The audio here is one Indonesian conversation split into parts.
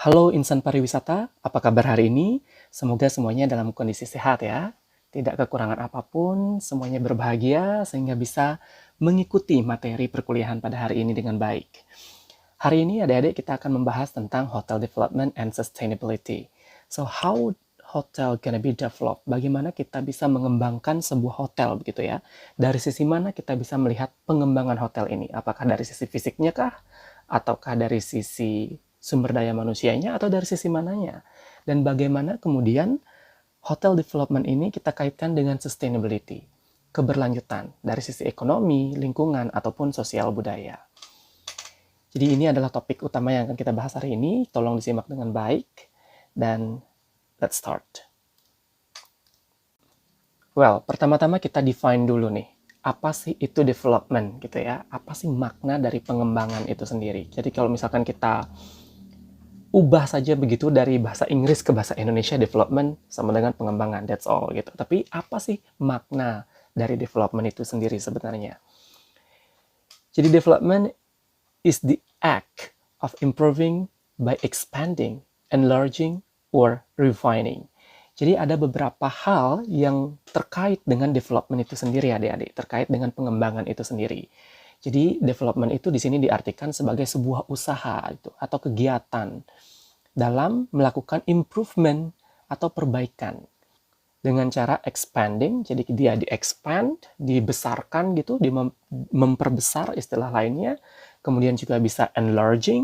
Halo insan pariwisata, apa kabar hari ini? Semoga semuanya dalam kondisi sehat ya. Tidak kekurangan apapun, semuanya berbahagia sehingga bisa mengikuti materi perkuliahan pada hari ini dengan baik. Hari ini adik-adik kita akan membahas tentang hotel development and sustainability. So how hotel gonna be developed? Bagaimana kita bisa mengembangkan sebuah hotel begitu ya? Dari sisi mana kita bisa melihat pengembangan hotel ini? Apakah dari sisi fisiknya kah? Ataukah dari sisi sumber daya manusianya atau dari sisi mananya? Dan bagaimana kemudian hotel development ini kita kaitkan dengan sustainability, keberlanjutan dari sisi ekonomi, lingkungan, ataupun sosial budaya. Jadi ini adalah topik utama yang akan kita bahas hari ini. Tolong disimak dengan baik dan let's start. Well, pertama-tama kita define dulu nih, apa sih itu development gitu ya? Apa sih makna dari pengembangan itu sendiri? Jadi kalau misalkan kita ubah saja begitu dari bahasa Inggris ke bahasa Indonesia, development sama dengan pengembangan, that's all gitu. Tapi apa sih makna dari development itu sendiri sebenarnya? Jadi development is the act of improving by expanding, enlarging, or refining. Jadi ada beberapa hal yang terkait dengan development itu sendiri adik-adik, terkait dengan pengembangan itu sendiri. Jadi development itu di sini diartikan sebagai sebuah usaha itu atau kegiatan dalam melakukan improvement atau perbaikan dengan cara expanding, jadi dia di-expand, dibesarkan gitu, memperbesar istilah lainnya, kemudian juga bisa enlarging,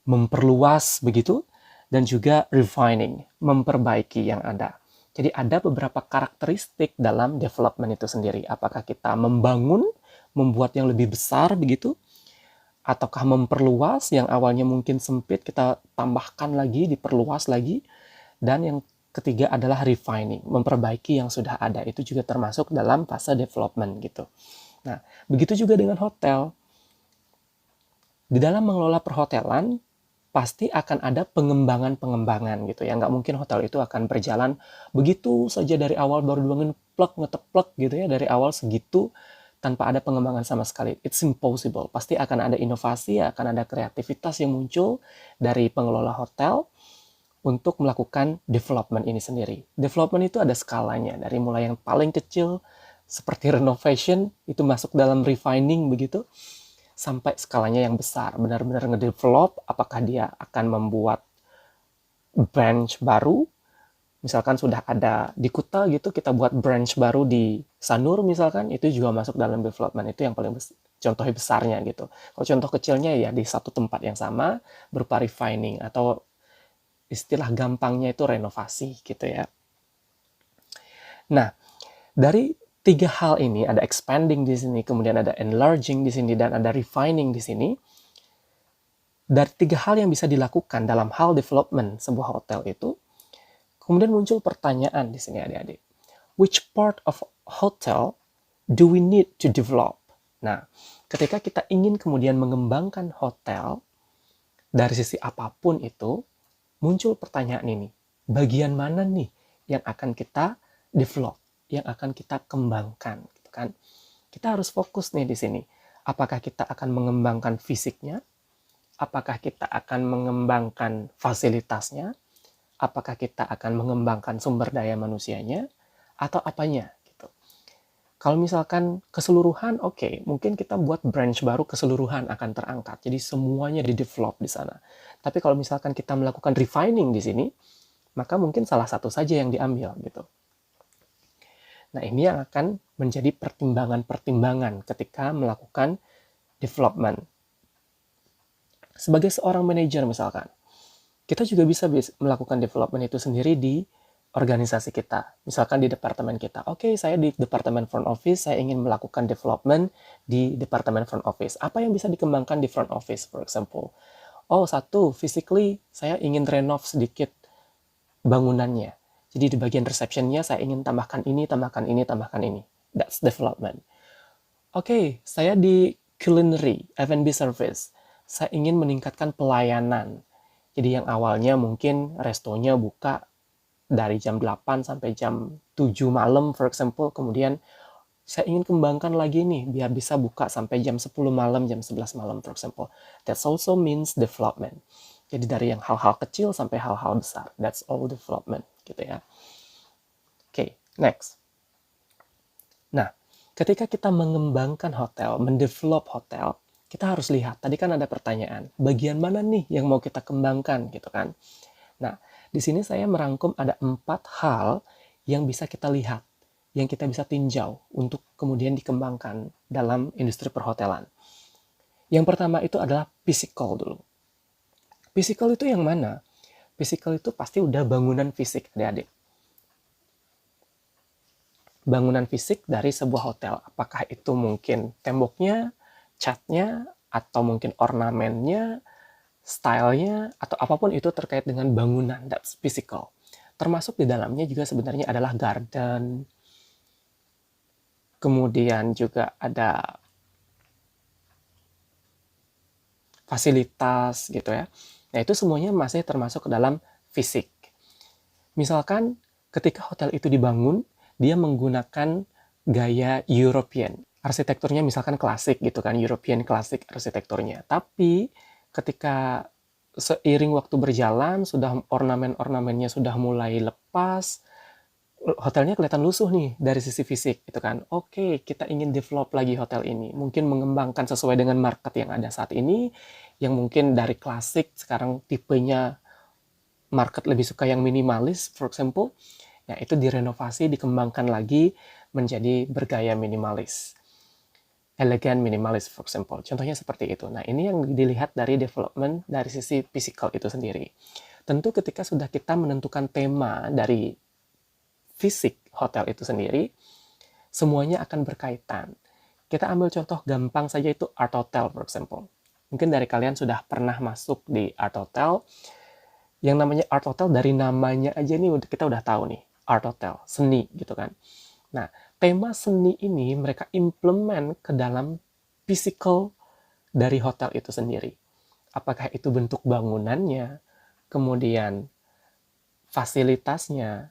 memperluas begitu, dan juga refining, memperbaiki yang ada. Jadi ada beberapa karakteristik dalam development itu sendiri. Apakah kita membangun, membuat yang lebih besar begitu, ataukah memperluas yang awalnya mungkin sempit, kita tambahkan lagi, diperluas lagi, dan yang ketiga adalah refining, memperbaiki yang sudah ada. Itu juga termasuk dalam fase development gitu. Nah, begitu juga dengan hotel. Di dalam mengelola perhotelan, pasti akan ada pengembangan-pengembangan gitu ya. Nggak mungkin hotel itu akan berjalan begitu saja dari awal baru dibangun plek ngeteplek gitu ya, dari awal segitu tanpa ada pengembangan sama sekali. It's impossible. Pasti akan ada inovasi, akan ada kreativitas yang muncul dari pengelola hotel untuk melakukan development ini sendiri. Development itu ada skalanya, dari mulai yang paling kecil seperti renovation, itu masuk dalam refining begitu, sampai skalanya yang besar, benar-benar ngedevelop, apakah dia akan membuat branch baru, misalkan sudah ada di Kuta gitu, kita buat branch baru di Sanur misalkan, itu juga masuk dalam development, itu yang paling contoh besarnya gitu. Kalau contoh kecilnya ya di satu tempat yang sama, berupa refining, atau istilah gampangnya itu renovasi gitu ya. Nah, dari tiga hal ini, ada expanding di sini, kemudian ada enlarging di sini, dan ada refining di sini. Dari tiga hal yang bisa dilakukan dalam hal development sebuah hotel itu, kemudian muncul pertanyaan di sini adik-adik. Which part of hotel do we need to develop? Nah, ketika kita ingin kemudian mengembangkan hotel, dari sisi apapun itu, muncul pertanyaan ini. Bagian mana nih yang akan kita develop, yang akan kita kembangkan, gitu kan? Kita harus fokus nih di sini. Apakah kita akan mengembangkan fisiknya? Apakah kita akan mengembangkan fasilitasnya? Apakah kita akan mengembangkan sumber daya manusianya? Atau apanya? Gitu. Kalau misalkan keseluruhan, oke, mungkin kita buat branch baru keseluruhan akan terangkat. Jadi semuanya di-develop di sana. Tapi kalau misalkan kita melakukan refining di sini, maka mungkin salah satu saja yang diambil gitu. Nah, ini yang akan menjadi pertimbangan-pertimbangan ketika melakukan development. Sebagai seorang manajer misalkan, kita juga bisa melakukan development itu sendiri di organisasi kita. Misalkan di departemen kita. Oke, saya di departemen front office, saya ingin melakukan development di departemen front office. Apa yang bisa dikembangkan di front office, for example? Oh, satu, physically saya ingin renov sedikit bangunannya. Jadi di bagian receptionnya saya ingin tambahkan ini, tambahkan ini, tambahkan ini. That's development. Oke, saya di culinary, F&B service. Saya ingin meningkatkan pelayanan. Jadi yang awalnya mungkin restonya buka dari jam 8 sampai jam 7 malam, for example. Kemudian saya ingin kembangkan lagi nih, biar bisa buka sampai jam 10 malam, jam 11 malam, for example. That also means development. Jadi dari yang hal-hal kecil sampai hal-hal besar. That's all development, gitu ya. Oke, next. Nah, ketika kita mengembangkan hotel, mendevelop hotel, kita harus lihat, tadi kan ada pertanyaan, bagian mana nih yang mau kita kembangkan, gitu kan. Nah, di sini saya merangkum ada 4 hal yang bisa kita lihat, yang kita bisa tinjau untuk kemudian dikembangkan dalam industri perhotelan. Yang pertama itu adalah physical dulu. Physical itu yang mana? Physical itu pasti udah bangunan fisik, adik-adik. Bangunan fisik dari sebuah hotel. Apakah itu mungkin temboknya, catnya, atau mungkin ornamennya, stylenya, atau apapun itu terkait dengan bangunan, that's physical. Termasuk di dalamnya juga sebenarnya adalah garden, kemudian juga ada fasilitas gitu ya. Nah itu semuanya masih termasuk ke dalam fisik. Misalkan ketika hotel itu dibangun, dia menggunakan gaya European. Arsitekturnya misalkan klasik gitu kan, European klasik arsitekturnya. Tapi ketika seiring waktu berjalan, sudah ornamen-ornamennya sudah mulai lepas, hotelnya kelihatan lusuh nih dari sisi fisik gitu kan. Oke, kita ingin develop lagi hotel ini. Mungkin mengembangkan sesuai dengan market yang ada saat ini, yang mungkin dari klasik sekarang tipenya market lebih suka yang minimalis, for example. Ya, itu direnovasi, dikembangkan lagi menjadi bergaya minimalis. Elegan minimalis, for example. Contohnya seperti itu. Nah, ini yang dilihat dari development dari sisi physical itu sendiri. Tentu ketika sudah kita menentukan tema dari fisik hotel itu sendiri, semuanya akan berkaitan. Kita ambil contoh gampang saja itu art hotel, for example. Mungkin dari kalian sudah pernah masuk di art hotel. Yang namanya art hotel dari namanya aja nih kita udah tahu nih, art hotel, seni gitu kan. Nah, tema seni ini mereka implement ke dalam physical dari hotel itu sendiri. Apakah itu bentuk bangunannya, kemudian fasilitasnya,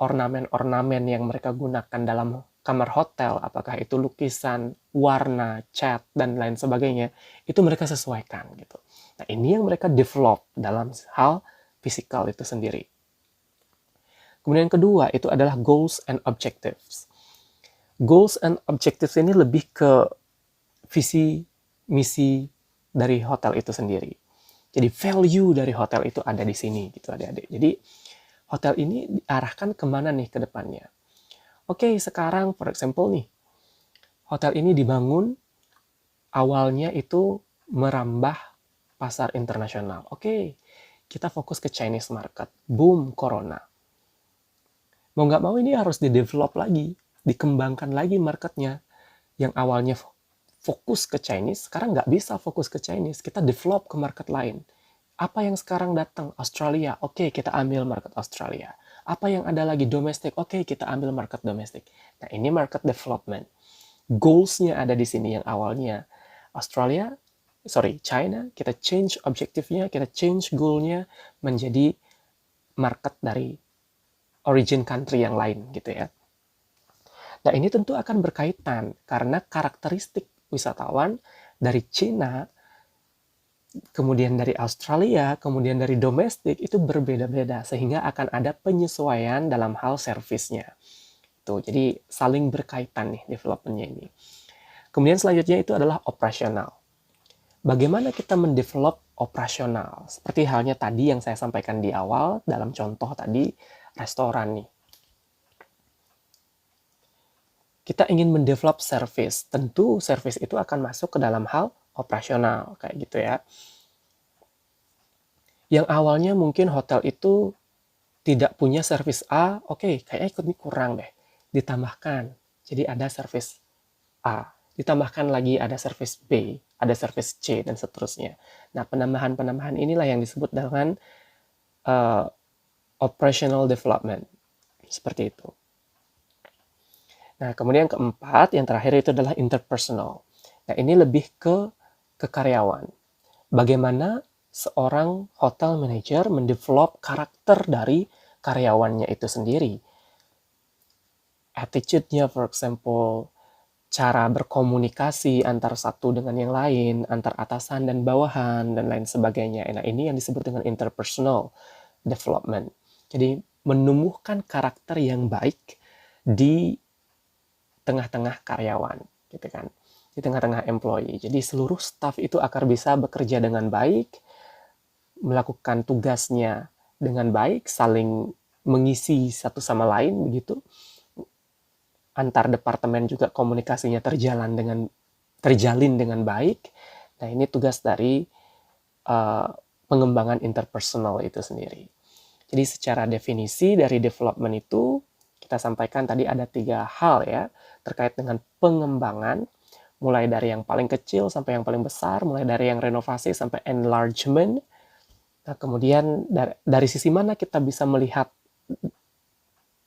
ornamen-ornamen yang mereka gunakan dalam kamar hotel, apakah itu lukisan, warna, cat, dan lain sebagainya, itu mereka sesuaikan gitu. Nah, ini yang mereka develop dalam hal fisikal itu sendiri. Kemudian yang kedua itu adalah goals and objectives. Goals and objectives ini lebih ke visi, misi dari hotel itu sendiri. Jadi value dari hotel itu ada di sini gitu adik-adik. Jadi hotel ini diarahkan kemana nih ke depannya. Oke, sekarang for example nih, hotel ini dibangun awalnya itu merambah pasar internasional. Oke, kita fokus ke Chinese market. Boom, corona. Mau nggak mau ini harus di-develop lagi, dikembangkan lagi marketnya. Yang awalnya fokus ke Chinese, sekarang nggak bisa fokus ke Chinese. Kita develop ke market lain. Apa yang sekarang datang? Australia. Oke, kita ambil market Australia. Apa yang ada lagi domestik? Oke, kita ambil market domestik. Nah, ini market development. Goals-nya ada di sini yang awalnya China, kita change objektifnya, kita change goal-nya menjadi market dari origin country yang lain gitu ya. Nah, ini tentu akan berkaitan karena karakteristik wisatawan dari Cina, kemudian dari Australia, kemudian dari domestik itu berbeda-beda sehingga akan ada penyesuaian dalam hal servisnya. Tuh, jadi saling berkaitan nih development-nya ini. Kemudian selanjutnya itu adalah operasional. Bagaimana kita mendevelop operasional? Seperti halnya tadi yang saya sampaikan di awal dalam contoh tadi restoran nih. Kita ingin mendevelop service. Tentu service itu akan masuk ke dalam hal operasional kayak gitu ya. Yang awalnya mungkin hotel itu tidak punya service A, oke, kayaknya ikut ini kurang deh. Ditambahkan. Jadi ada service A. Ditambahkan lagi ada service B, ada service C, dan seterusnya. Nah, penambahan-penambahan inilah yang disebut dengan operational development. Seperti itu. Nah, kemudian yang keempat, yang terakhir itu adalah interpersonal. Nah, ini lebih ke karyawan. Bagaimana seorang hotel manager mendevelop karakter dari karyawannya itu sendiri. Attitude-nya, for example, cara berkomunikasi antar satu dengan yang lain, antar atasan dan bawahan, dan lain sebagainya. Nah, ini yang disebut dengan interpersonal development. Jadi, menumbuhkan karakter yang baik di tengah-tengah karyawan, gitu kan. Di tengah-tengah employee. Jadi, seluruh staff itu akan bisa bekerja dengan baik, melakukan tugasnya dengan baik, saling mengisi satu sama lain, begitu. Antar departemen juga komunikasinya terjalin dengan baik. Nah, ini tugas dari pengembangan interpersonal itu sendiri. Jadi secara definisi dari development itu kita sampaikan tadi ada 3 hal ya terkait dengan pengembangan, mulai dari yang paling kecil sampai yang paling besar, mulai dari yang renovasi sampai enlargement. Nah, kemudian dari sisi mana kita bisa melihat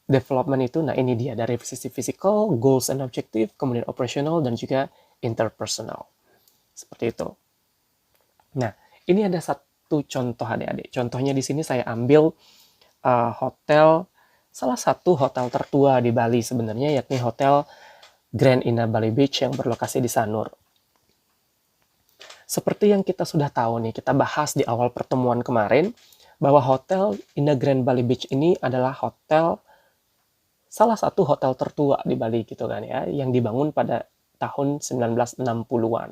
development itu? Nah, ini dia dari sisi physical, goals and objective, kemudian operational, dan juga interpersonal. Seperti itu. Nah, ini ada satu contoh adik-adik. Contohnya di sini saya ambil salah satu hotel tertua di Bali sebenarnya, yakni Hotel Grand Indah Bali Beach yang berlokasi di Sanur. Seperti yang kita sudah tahu nih, kita bahas di awal pertemuan kemarin, bahwa Hotel Indah Grand Bali Beach ini adalah salah satu hotel tertua di Bali gitu kan ya, yang dibangun pada tahun 1960-an.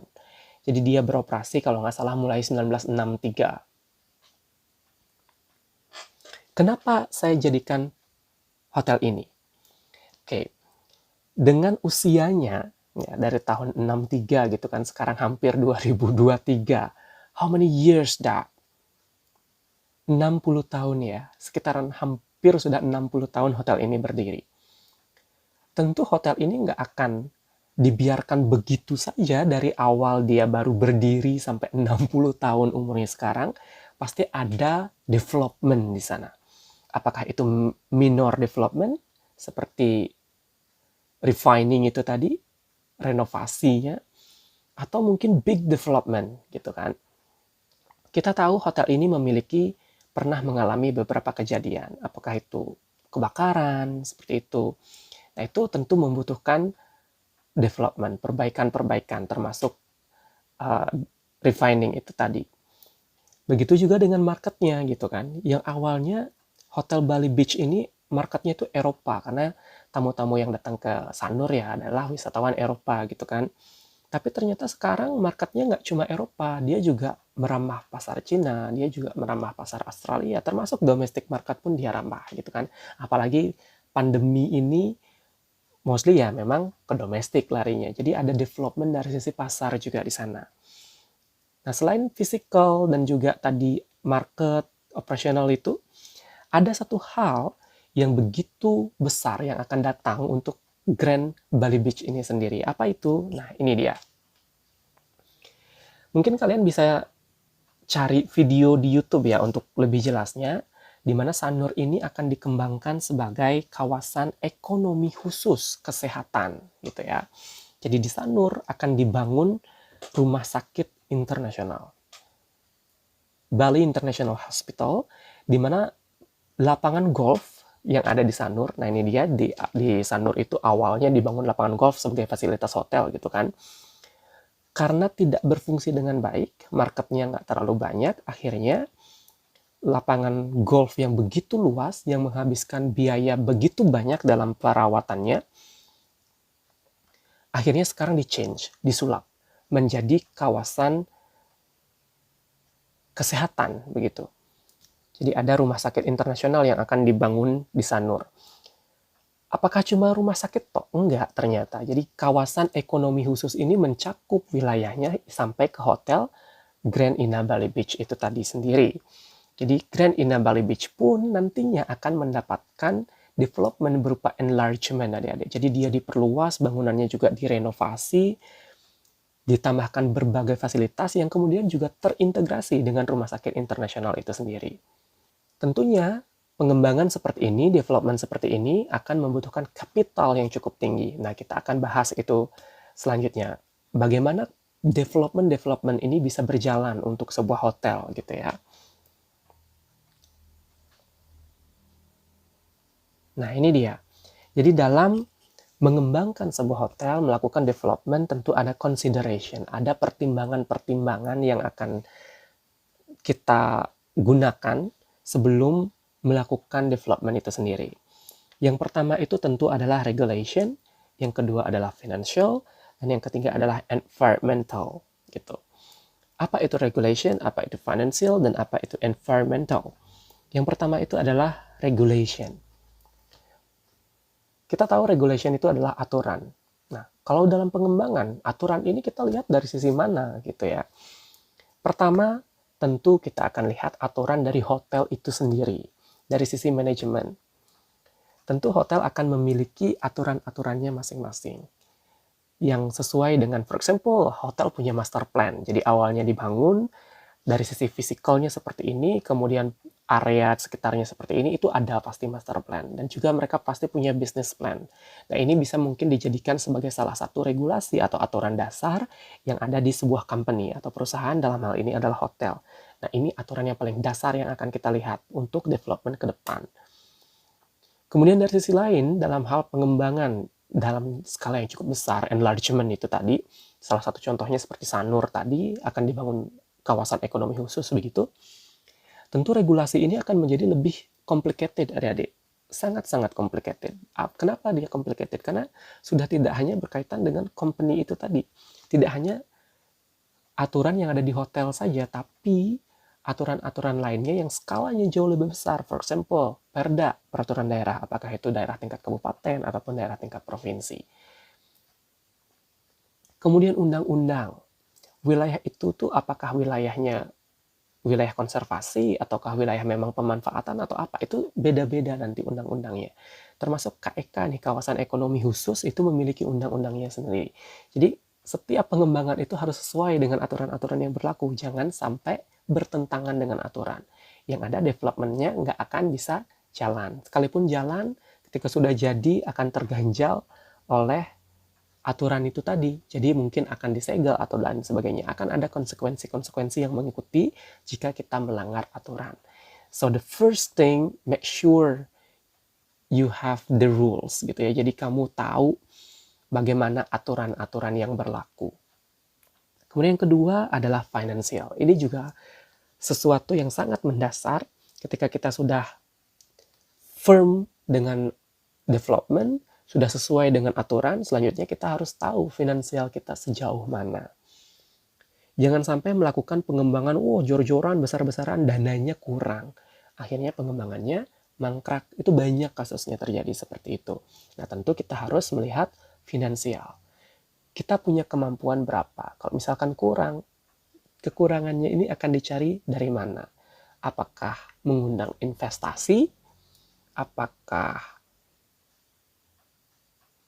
Jadi dia beroperasi kalau nggak salah mulai 1963. Kenapa saya jadikan hotel ini? Oke, dengan usianya ya, dari tahun 63 gitu kan, sekarang hampir 2023. How many years that? 60 tahun ya, sekitaran hampir sudah 60 tahun hotel ini berdiri. Tentu hotel ini nggak akan dibiarkan begitu saja dari awal dia baru berdiri sampai 60 tahun umurnya sekarang, pasti ada development di sana. Apakah itu minor development, seperti refining itu tadi, renovasinya, atau mungkin big development gitu kan. Kita tahu hotel ini pernah mengalami beberapa kejadian, apakah itu kebakaran, seperti itu. Nah, itu tentu membutuhkan development, perbaikan-perbaikan, termasuk refining itu tadi. Begitu juga dengan marketnya gitu kan. Yang awalnya Hotel Bali Beach ini marketnya itu Eropa, karena tamu-tamu yang datang ke Sanur ya adalah wisatawan Eropa gitu kan. Tapi ternyata sekarang marketnya nggak cuma Eropa, dia juga merambah pasar Cina, dia juga merambah pasar Australia, termasuk domestic market pun dia rambah gitu kan. Apalagi pandemi ini mostly ya memang ke domestik larinya. Jadi ada development dari sisi pasar juga di sana. Nah, selain physical dan juga tadi market, operational itu, ada satu hal yang begitu besar yang akan datang untuk Grand Bali Beach ini sendiri. Apa itu? Nah, ini dia. Mungkin kalian bisa cari video di YouTube ya untuk lebih jelasnya, di mana Sanur ini akan dikembangkan sebagai kawasan ekonomi khusus kesehatan gitu ya. Jadi di Sanur akan dibangun rumah sakit internasional, Bali International Hospital, di mana lapangan golf yang ada di Sanur. Nah, ini dia di Sanur itu awalnya dibangun lapangan golf sebagai fasilitas hotel gitu kan. Karena tidak berfungsi dengan baik, marketnya nggak terlalu banyak, akhirnya lapangan golf yang begitu luas, yang menghabiskan biaya begitu banyak dalam perawatannya, akhirnya sekarang disulap menjadi kawasan kesehatan begitu. Jadi ada rumah sakit internasional yang akan dibangun di Sanur. Apakah cuma rumah sakit toh? Enggak ternyata. Jadi kawasan ekonomi khusus ini mencakup wilayahnya sampai ke hotel Grand Indah Bali Beach itu tadi sendiri. Jadi Grand Indah Bali Beach pun nantinya akan mendapatkan development berupa enlargement adik-adik. Jadi dia diperluas, bangunannya juga direnovasi, ditambahkan berbagai fasilitas yang kemudian juga terintegrasi dengan rumah sakit internasional itu sendiri. Tentunya pengembangan seperti ini, development seperti ini akan membutuhkan kapital yang cukup tinggi. Nah, kita akan bahas itu selanjutnya. Bagaimana development ini bisa berjalan untuk sebuah hotel gitu ya. Nah, ini dia. Jadi dalam Mengembangkan sebuah hotel, melakukan development, tentu ada consideration, ada pertimbangan-pertimbangan yang akan kita gunakan sebelum melakukan development itu sendiri. Yang pertama itu tentu adalah regulation, yang kedua adalah financial, dan yang ketiga adalah environmental gitu. Apa itu regulation, apa itu financial, dan apa itu environmental? Yang pertama itu adalah regulation. Kita tahu regulation itu adalah aturan. Nah, kalau dalam pengembangan, aturan ini kita lihat dari sisi mana gitu ya. Pertama, tentu kita akan lihat aturan dari hotel itu sendiri, dari sisi manajemen. Tentu hotel akan memiliki aturan-aturannya masing-masing yang sesuai dengan, for example, hotel punya master plan. Jadi awalnya dibangun dari sisi fisikalnya seperti ini, kemudian area sekitarnya seperti ini, itu ada pasti master plan. Dan juga mereka pasti punya business plan. Nah, ini bisa mungkin dijadikan sebagai salah satu regulasi atau aturan dasar yang ada di sebuah company atau perusahaan, dalam hal ini adalah hotel. Nah, ini aturan yang paling dasar yang akan kita lihat untuk development ke depan. Kemudian dari sisi lain, dalam hal pengembangan dalam skala yang cukup besar, enlargement itu tadi, salah satu contohnya seperti Sanur tadi, akan dibangun kawasan ekonomi khusus begitu, tentu regulasi ini akan menjadi lebih complicated, adik-adik. Sangat-sangat complicated. Kenapa dia complicated? Karena sudah tidak hanya berkaitan dengan company itu tadi. Tidak hanya aturan yang ada di hotel saja, tapi aturan-aturan lainnya yang skalanya jauh lebih besar. For example, Perda, peraturan daerah, apakah itu daerah tingkat kabupaten ataupun daerah tingkat provinsi. Kemudian undang-undang. Wilayah itu tuh apakah wilayahnya wilayah konservasi ataukah wilayah memang pemanfaatan atau apa, itu beda-beda nanti undang-undangnya. Termasuk KEK nih, kawasan ekonomi khusus, itu memiliki undang-undangnya sendiri. Jadi setiap pengembangan itu harus sesuai dengan aturan-aturan yang berlaku, jangan sampai bertentangan dengan aturan. Yang ada development-nya nggak akan bisa jalan. Sekalipun jalan, ketika sudah jadi akan terganjal oleh aturan itu tadi. Jadi mungkin akan disegel atau lain sebagainya. Akan ada konsekuensi-konsekuensi yang mengikuti jika kita melanggar aturan. So the first thing, make sure you have the rules gitu ya. Jadi kamu tahu bagaimana aturan-aturan yang berlaku. Kemudian yang kedua adalah financial. Ini juga sesuatu yang sangat mendasar ketika kita sudah firm dengan development, sudah sesuai dengan aturan, selanjutnya kita harus tahu finansial kita sejauh mana. Jangan sampai melakukan pengembangan, jor-joran, besar-besaran, dananya kurang. Akhirnya pengembangannya mangkrak. Itu banyak kasusnya terjadi seperti itu. Nah, tentu kita harus melihat finansial. Kita punya kemampuan berapa? Kalau misalkan kurang, kekurangannya ini akan dicari dari mana? Apakah mengundang investasi? Apakah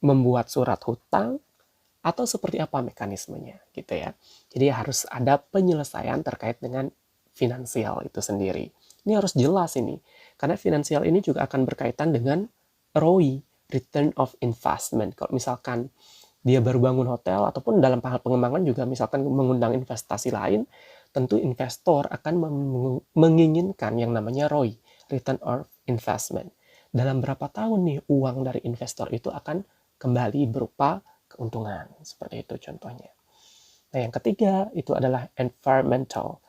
membuat surat hutang, atau seperti apa mekanismenya gitu ya. Jadi harus ada penyelesaian terkait dengan finansial itu sendiri. Ini harus jelas ini, karena finansial ini juga akan berkaitan dengan ROI, return of investment. Kalau misalkan dia baru bangun hotel ataupun dalam hal pengembangan juga misalkan mengundang investasi lain, tentu investor akan menginginkan yang namanya ROI, return of investment. Dalam berapa tahun nih uang dari investor itu akan kembali berupa keuntungan. Seperti itu contohnya. Nah, yang ketiga itu adalah environmental.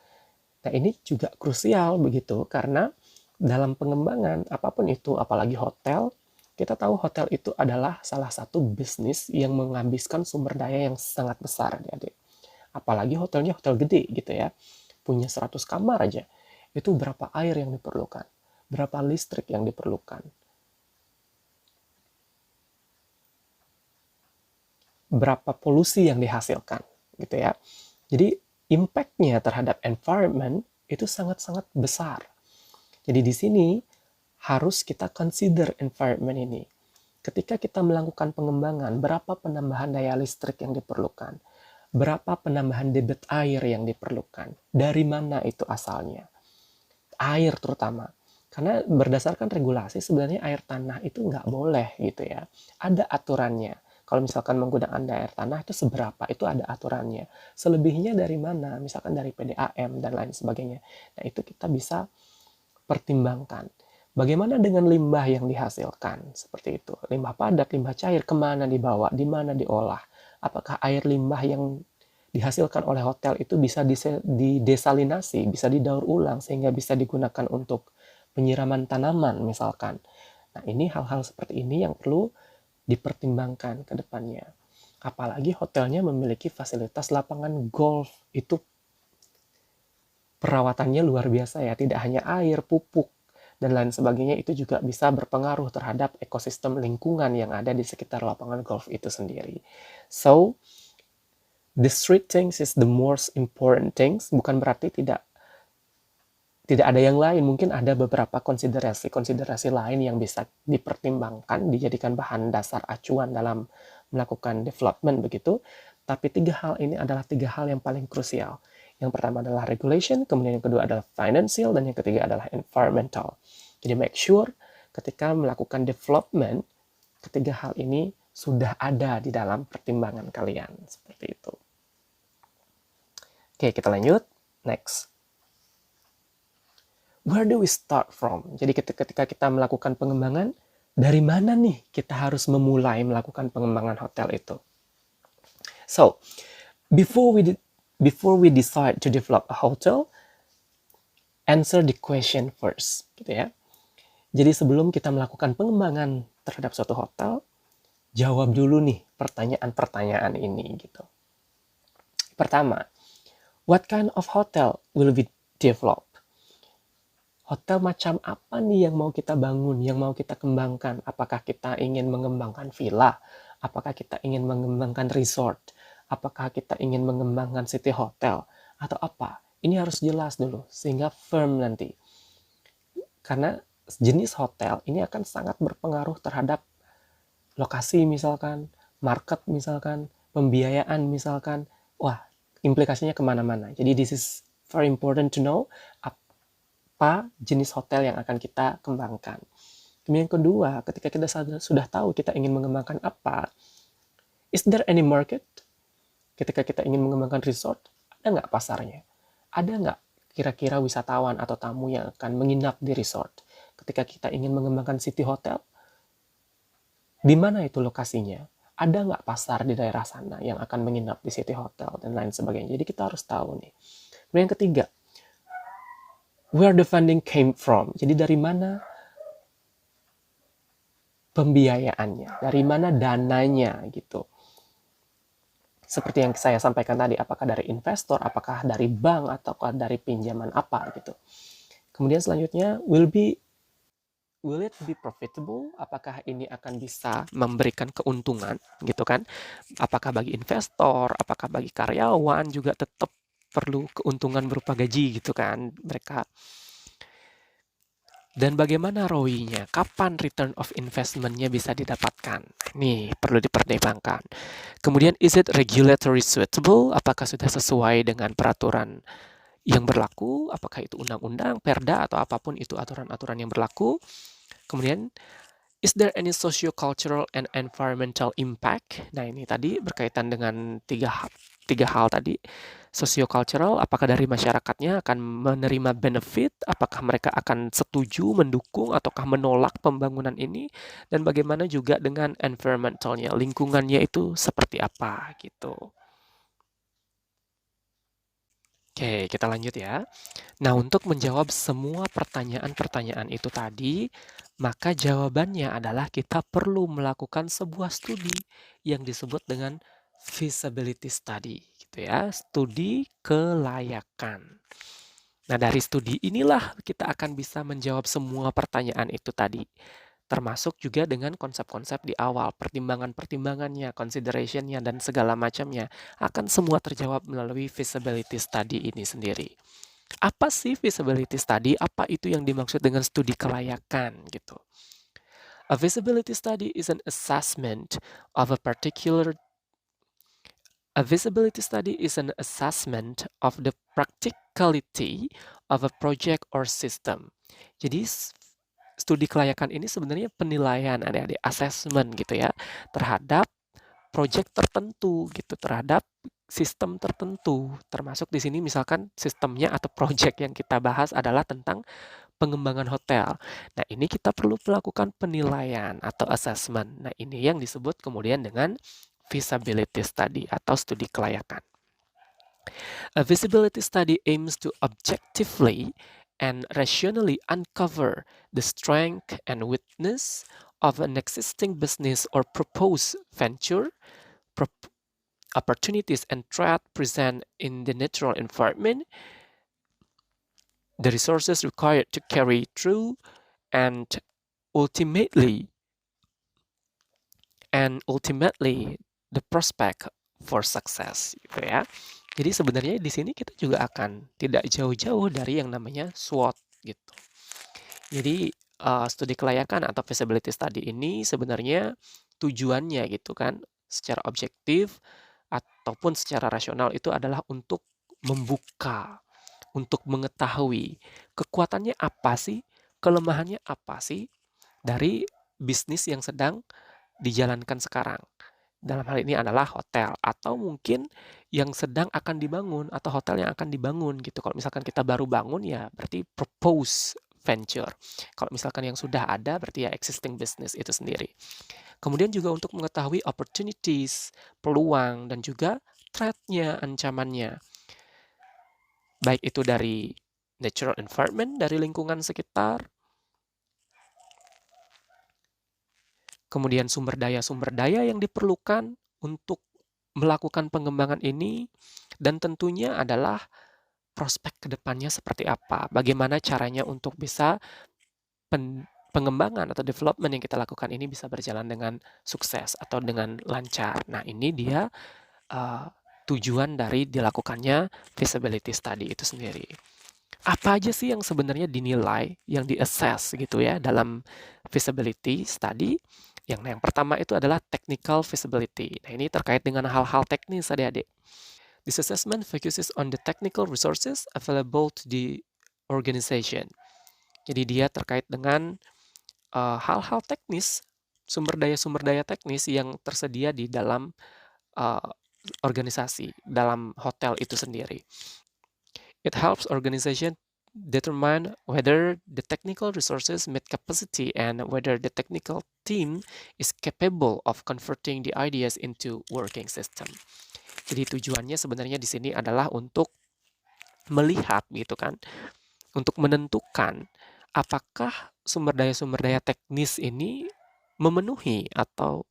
Nah, ini juga krusial begitu karena dalam pengembangan apapun itu, apalagi hotel, kita tahu hotel itu adalah salah satu bisnis yang menghabiskan sumber daya yang sangat besar, adik-adik. Apalagi hotelnya hotel gede gitu ya. Punya 100 kamar aja. Itu berapa air yang diperlukan? Berapa listrik yang diperlukan? Berapa polusi yang dihasilkan gitu ya. Jadi impact-nya terhadap environment itu sangat-sangat besar. Jadi di sini harus kita consider environment ini. Ketika kita melakukan pengembangan, berapa penambahan daya listrik yang diperlukan? Berapa penambahan debit air yang diperlukan? Dari mana itu asalnya? Air terutama. Karena berdasarkan regulasi sebenarnya air tanah itu nggak boleh gitu ya. Ada aturannya. Kalau misalkan menggunakan air tanah itu seberapa, itu ada aturannya. Selebihnya dari mana, misalkan dari PDAM dan lain sebagainya. Nah, itu kita bisa pertimbangkan. Bagaimana dengan limbah yang dihasilkan? Seperti itu. Limbah padat, limbah cair, kemana dibawa, di mana diolah? Apakah air limbah yang dihasilkan oleh hotel itu bisa didesalinasi, bisa didaur ulang, sehingga bisa digunakan untuk penyiraman tanaman misalkan. Nah, ini hal-hal seperti ini yang perlu dipertimbangkan ke depannya. Apalagi hotelnya memiliki fasilitas lapangan golf, itu perawatannya luar biasa ya, tidak hanya air, pupuk, dan lain sebagainya, itu juga bisa berpengaruh terhadap ekosistem lingkungan yang ada di sekitar lapangan golf itu sendiri. So, the street things is the most important things, bukan berarti tidak ada yang lain, mungkin ada beberapa konsiderasi lain yang bisa dipertimbangkan, dijadikan bahan dasar acuan dalam melakukan development begitu, tapi 3 hal ini adalah 3 hal yang paling krusial. Yang pertama adalah regulation, kemudian yang kedua adalah financial, dan yang ketiga adalah environmental. Jadi make sure ketika melakukan development, ketiga hal ini sudah ada di dalam pertimbangan kalian, seperti itu. Oke, kita lanjut. Next. Where do we start from? Jadi ketika kita melakukan pengembangan, dari mana nih kita harus memulai melakukan pengembangan hotel itu? So, before we decide to develop a hotel, answer the question first, gitu ya. Jadi sebelum kita melakukan pengembangan terhadap suatu hotel, jawab dulu nih pertanyaan-pertanyaan ini, gitu. Pertama, what kind of hotel will we develop? Hotel macam apa nih yang mau kita bangun, yang mau kita kembangkan? Apakah kita ingin mengembangkan villa? Apakah kita ingin mengembangkan resort? Apakah kita ingin mengembangkan city hotel? Atau apa? Ini harus jelas dulu, sehingga firm nanti. Karena jenis hotel ini akan sangat berpengaruh terhadap lokasi misalkan, market misalkan, pembiayaan misalkan. Wah, implikasinya kemana-mana. Jadi this is very important to know apa jenis hotel yang akan kita kembangkan. Kemudian yang kedua, ketika kita sudah tahu kita ingin mengembangkan apa, is there any market? Ketika kita ingin mengembangkan resort, ada nggak pasarnya? Ada nggak kira-kira wisatawan atau tamu yang akan menginap di resort? Ketika kita ingin mengembangkan city hotel, di mana itu lokasinya? Ada nggak pasar di daerah sana yang akan menginap di city hotel dan lain sebagainya? Jadi kita harus tahu nih. Kemudian yang ketiga, where the funding came from? Jadi dari mana pembiayaannya? Dari mana dananya gitu? Seperti yang saya sampaikan tadi, apakah dari investor, apakah dari bank, ataukah dari pinjaman apa gitu. Kemudian selanjutnya, will it be profitable? Apakah ini akan bisa memberikan keuntungan gitu kan? Apakah bagi investor, apakah bagi karyawan juga tetap perlu keuntungan berupa gaji gitu kan mereka. Dan bagaimana ROI-nya? Kapan return of investment-nya bisa didapatkan? Nih, perlu dipertimbangkan. Kemudian, is it regulatory suitable? Apakah sudah sesuai dengan peraturan yang berlaku? Apakah itu undang-undang, perda, atau apapun itu aturan-aturan yang berlaku? Kemudian, is there any socio-cultural and environmental impact? Nah, ini tadi berkaitan dengan tiga hal tadi. Socio-cultural, apakah dari masyarakatnya akan menerima benefit? Apakah mereka akan setuju, mendukung, ataukah menolak pembangunan ini? Dan bagaimana juga dengan environmentalnya, lingkungannya itu seperti apa gitu. Oke, kita lanjut ya. Nah, untuk menjawab semua pertanyaan-pertanyaan itu tadi, maka jawabannya adalah kita perlu melakukan sebuah studi yang disebut dengan feasibility study, gitu ya, studi kelayakan. Nah, dari studi inilah kita akan bisa menjawab semua pertanyaan itu tadi. Termasuk juga dengan konsep-konsep di awal, pertimbangan-pertimbangannya, consideration-nya, dan segala macamnya akan semua terjawab melalui feasibility study ini sendiri. Apa sih feasibility study? Apa itu yang dimaksud dengan studi kelayakan gitu? A feasibility study is an assessment of a particular A feasibility study is an assessment of the practicality of a project or system. Jadi studi kelayakan ini sebenarnya penilaian, adik-adik, assessment gitu ya, terhadap project tertentu gitu, terhadap sistem tertentu. Termasuk di sini misalkan sistemnya atau project yang kita bahas adalah tentang pengembangan hotel. Nah, ini kita perlu melakukan penilaian atau assessment. Nah, ini yang disebut kemudian dengan feasibility study atau studi kelayakan. A feasibility study aims to objectively and rationally uncover the strength and weakness of an existing business or proposed venture, opportunities and threats present in the natural environment, the resources required to carry through, and ultimately the prospect for success, gitu ya. Jadi sebenarnya di sini kita juga akan tidak jauh-jauh dari yang namanya SWOT gitu. Jadi studi kelayakan atau feasibility study ini sebenarnya tujuannya gitu kan secara objektif ataupun secara rasional itu adalah untuk membuka, untuk mengetahui kekuatannya apa sih, kelemahannya apa sih dari bisnis yang sedang dijalankan sekarang. Dalam hal ini adalah hotel atau mungkin yang sedang akan dibangun atau hotel yang akan dibangun gitu. Kalau misalkan kita baru bangun ya berarti propose venture. Kalau misalkan yang sudah ada berarti ya existing business itu sendiri. Kemudian juga untuk mengetahui opportunities, peluang dan juga threat-nya, ancamannya. Baik itu dari natural environment, dari lingkungan sekitar, kemudian sumber daya yang diperlukan untuk melakukan pengembangan ini, dan tentunya adalah prospek kedepannya seperti apa, bagaimana caranya untuk bisa pengembangan atau development yang kita lakukan ini bisa berjalan dengan sukses atau dengan lancar. Nah, ini dia tujuan dari dilakukannya feasibility study itu sendiri. Apa aja sih yang sebenarnya dinilai, yang di-assess gitu ya dalam feasibility study? Yang pertama itu adalah technical feasibility. Nah, ini terkait dengan hal-hal teknis adik-adik. This assessment focuses on the technical resources available to the organization. Jadi dia terkait dengan hal-hal teknis, sumber daya teknis yang tersedia di dalam organisasi, dalam hotel itu sendiri. It helps organization determine whether the technical resources meet capacity and whether the technical team is capable of converting the ideas into working system. Jadi tujuannya sebenarnya di sini adalah untuk melihat gitu kan, untuk menentukan apakah sumber daya teknis ini memenuhi atau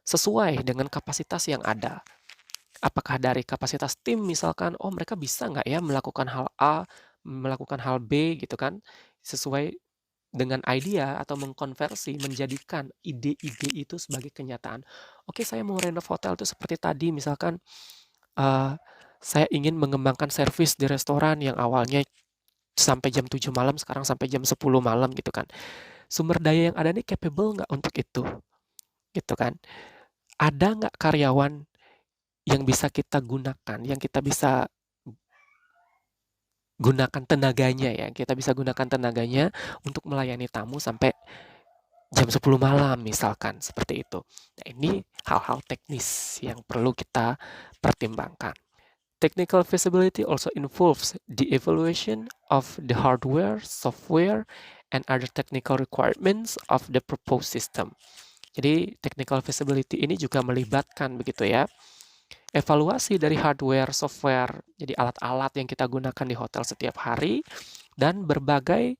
sesuai dengan kapasitas yang ada. Apakah dari kapasitas tim misalkan, oh mereka bisa nggak ya melakukan hal A, melakukan hal B gitu kan, sesuai dengan idea atau mengkonversi, menjadikan ide-ide itu sebagai kenyataan. Oke, saya mau renov hotel itu seperti tadi, misalkan saya ingin mengembangkan servis di restoran yang awalnya sampai jam 7 malam, sekarang sampai jam 10 malam gitu kan. Sumber daya yang ada ini capable nggak untuk itu? Gitu kan. Ada nggak karyawan yang bisa kita gunakan, yang kita bisa gunakan tenaganya ya, kita bisa gunakan tenaganya untuk melayani tamu sampai jam 10 malam misalkan, seperti itu. Nah, ini hal-hal teknis yang perlu kita pertimbangkan. Technical feasibility also involves the evaluation of the hardware, software, and other technical requirements of the proposed system. Jadi technical feasibility ini juga melibatkan begitu ya, evaluasi dari hardware, software, jadi alat-alat yang kita gunakan di hotel setiap hari, dan berbagai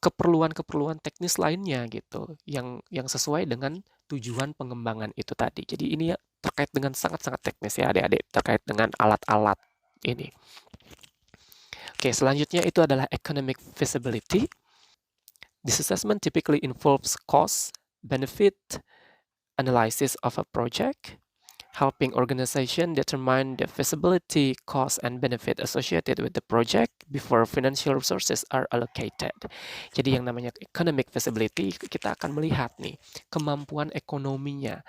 keperluan-keperluan teknis lainnya gitu, yang sesuai dengan tujuan pengembangan itu tadi. Jadi ini ya terkait dengan sangat-sangat teknis ya adik-adik, terkait dengan alat-alat ini. Oke, selanjutnya itu adalah economic feasibility. This assessment typically involves cost, benefit, analysis of a project, helping organization determine the feasibility, cost, and benefit associated with the project before financial resources are allocated. Jadi yang namanya economic feasibility, kita akan melihat nih kemampuan ekonominya.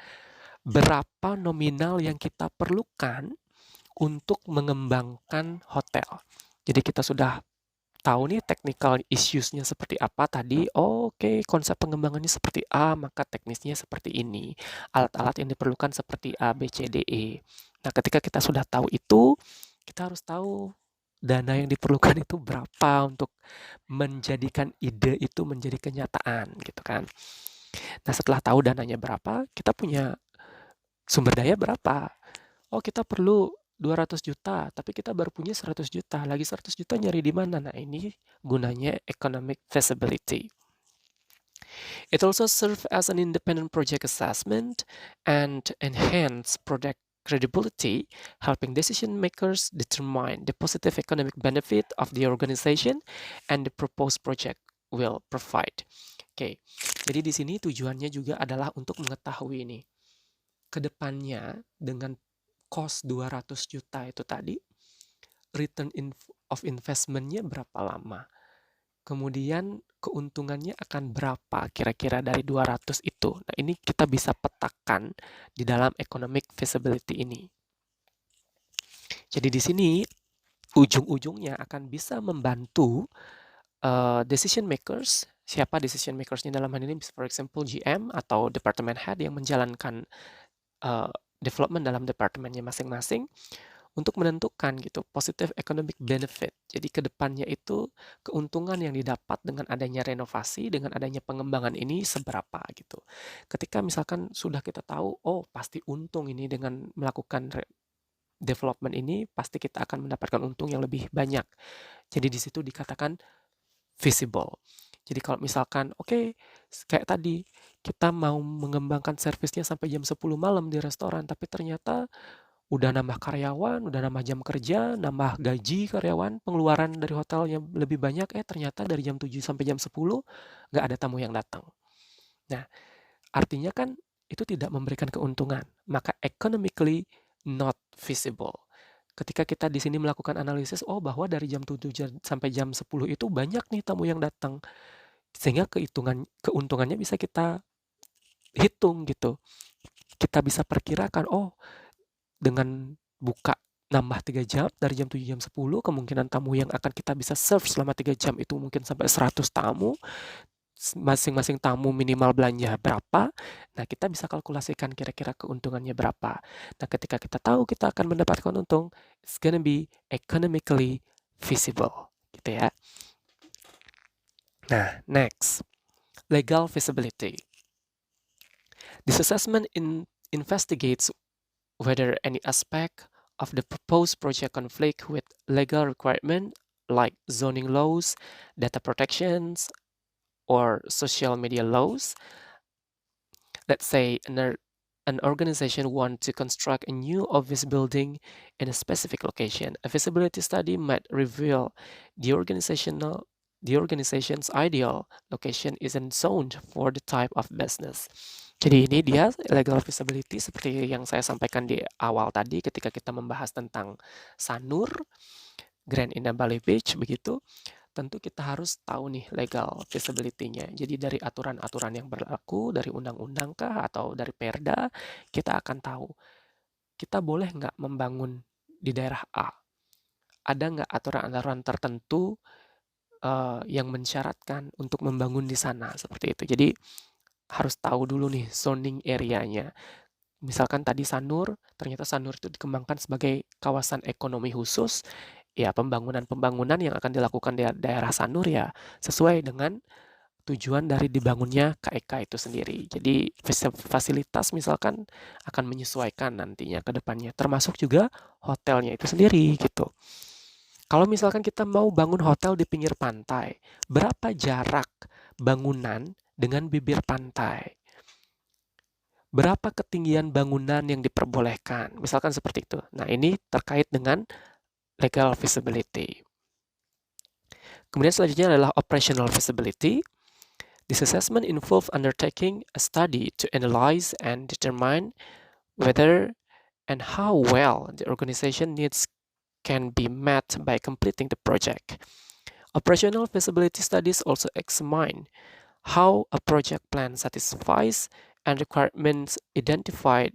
Berapa nominal yang kita perlukan untuk mengembangkan hotel. Jadi kita sudah tahu nih technical issues-nya seperti apa tadi. Oke, konsep pengembangannya seperti A, maka teknisnya seperti ini. Alat-alat yang diperlukan seperti A, B, C, D, E. Nah, ketika kita sudah tahu itu, kita harus tahu dana yang diperlukan itu berapa untuk menjadikan ide itu menjadi kenyataan gitu kan. Nah, setelah tahu dananya berapa, kita punya sumber daya berapa. Oh, kita perlu 200 juta, tapi kita baru punya 100 juta. Lagi 100 juta nyari di mana? Nah, ini gunanya economic feasibility. It also serves as an independent project assessment and enhance project credibility, helping decision makers determine the positive economic benefit of the organization and the proposed project will provide. Oke, jadi di sini tujuannya juga adalah untuk mengetahui nih, ke depannya dengan cost 200 juta itu tadi, return of investment-nya berapa lama? Kemudian keuntungannya akan berapa kira-kira dari 200 itu. Nah, ini kita bisa petakan di dalam economic feasibility ini. Jadi di sini ujung-ujungnya akan bisa membantu decision makers. Siapa decision makersnya dalam hal ini? For example, GM atau department head yang menjalankan development dalam departemennya masing-masing untuk menentukan gitu positive economic benefit. Jadi ke depannya itu keuntungan yang didapat dengan adanya renovasi, dengan adanya pengembangan ini seberapa gitu. Ketika misalkan sudah kita tahu, oh pasti untung ini dengan melakukan development ini, pasti kita akan mendapatkan untung yang lebih banyak. Jadi di situ dikatakan visible. Jadi kalau misalkan, oke, kayak tadi, kita mau mengembangkan servisnya sampai jam 10 malam di restoran, tapi ternyata udah nambah karyawan, udah nambah jam kerja, nambah gaji karyawan, pengeluaran dari hotelnya lebih banyak, ternyata dari jam 7 sampai jam 10 nggak ada tamu yang datang. Nah, artinya kan itu tidak memberikan keuntungan, maka economically not feasible. Ketika kita di sini melakukan analisis, oh bahwa dari jam 7 sampai jam 10 itu banyak nih tamu yang datang, sehingga keuntungannya bisa kita hitung gitu. Kita bisa perkirakan, oh dengan buka nambah 3 jam dari jam 7 jam 10 kemungkinan tamu yang akan kita bisa serve selama 3 jam itu mungkin sampai 100 tamu, masing-masing tamu minimal belanja berapa. Nah, kita bisa kalkulasikan kira-kira keuntungannya berapa. Nah, ketika kita tahu kita akan mendapatkan untung, it's gonna be economically feasible gitu ya. Nah, next, legal feasibility. This assessment investigates whether any aspect of the proposed project conflict with legal requirement like zoning laws, data protections, or social media laws. Let's say an organization wants to construct a new office building in a specific location. A feasibility study might reveal the organization's ideal location isn't zoned for the type of business. Jadi ini dia legal feasibility seperti yang saya sampaikan di awal tadi ketika kita membahas tentang Sanur, Grand Indah Bali Beach begitu. Tentu kita harus tahu nih legal feasibility-nya. Jadi dari aturan-aturan yang berlaku, dari undang-undang kah atau dari Perda, kita akan tahu kita boleh nggak membangun di daerah A. Ada nggak aturan-aturan tertentu yang mensyaratkan untuk membangun di sana seperti itu. Jadi harus tahu dulu nih zoning area-nya. Misalkan tadi Sanur, ternyata Sanur itu dikembangkan sebagai kawasan ekonomi khusus, ya pembangunan-pembangunan yang akan dilakukan di daerah Sanur ya sesuai dengan tujuan dari dibangunnya KEK itu sendiri. Jadi fasilitas misalkan akan menyesuaikan nantinya ke depannya, termasuk juga hotelnya itu sendiri gitu. Kalau misalkan kita mau bangun hotel di pinggir pantai, berapa jarak bangunan dengan bibir pantai? Berapa ketinggian bangunan yang diperbolehkan? Misalkan seperti itu. Nah, ini terkait dengan legal feasibility. Kemudian selanjutnya adalah operational feasibility. This assessment involves undertaking a study to analyze and determine whether and how well the organization needs can be met by completing the project. Operational feasibility studies also examine how a project plan satisfies and requirements identified